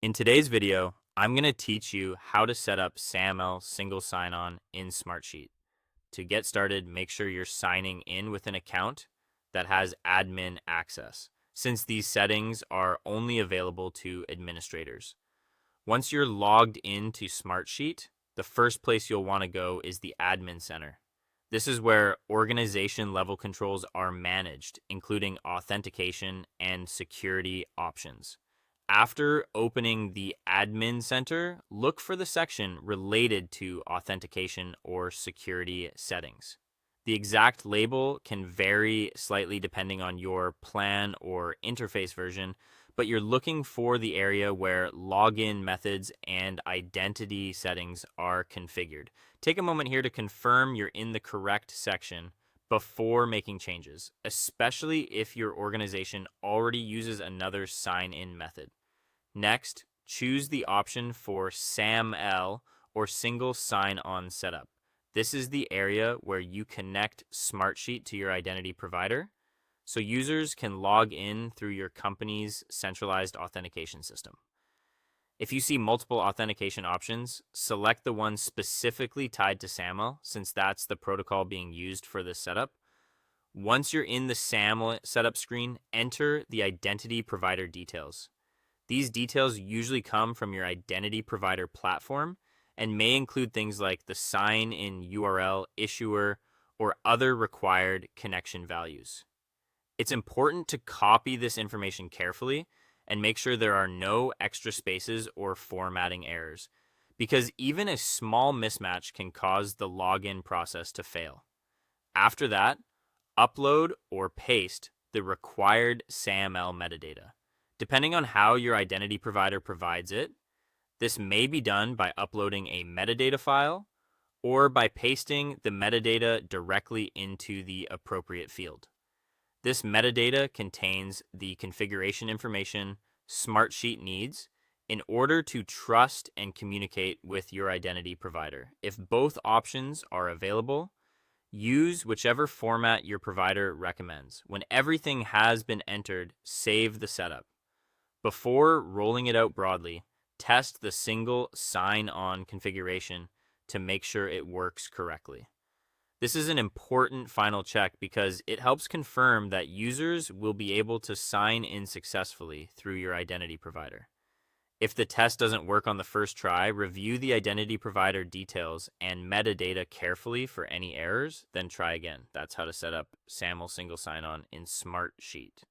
In today's video, I'm going to teach you how to set up SAML single sign-on in Smartsheet. To get started, make sure you're signing in with an account that has admin access, since these settings are only available to administrators. Once you're logged into Smartsheet, the first place you'll want to go is the Admin Center. This is where organization level controls are managed, including authentication and security options. After opening the Admin Center, look for the section related to authentication or security settings. The exact label can vary slightly depending on your plan or interface version, but you're looking for the area where login methods and identity settings are configured. Take a moment here to confirm you're in the correct section before making changes, especially if your organization already uses another sign-in method. Next, choose the option for SAML or single sign-on setup. This is the area where you connect Smartsheet to your identity provider, so users can log in through your company's centralized authentication system. If you see multiple authentication options, select the one specifically tied to SAML, since that's the protocol being used for this setup. Once you're in the SAML setup screen, enter the identity provider details. These details usually come from your identity provider platform and may include things like the sign-in URL, issuer, or other required connection values. It's important to copy this information carefully and make sure there are no extra spaces or formatting errors, because even a small mismatch can cause the login process to fail. After that, upload or paste the required SAML metadata. Depending on how your identity provider provides it, this may be done by uploading a metadata file or by pasting the metadata directly into the appropriate field. This metadata contains the configuration information Smartsheet needs in order to trust and communicate with your identity provider. If both options are available, use whichever format your provider recommends. When everything has been entered, save the setup. Before rolling it out broadly, test the single sign-on configuration to make sure it works correctly. This is an important final check because it helps confirm that users will be able to sign in successfully through your identity provider. If the test doesn't work on the first try, review the identity provider details and metadata carefully for any errors, then try again. That's how to set up SAML single sign-on in Smartsheet.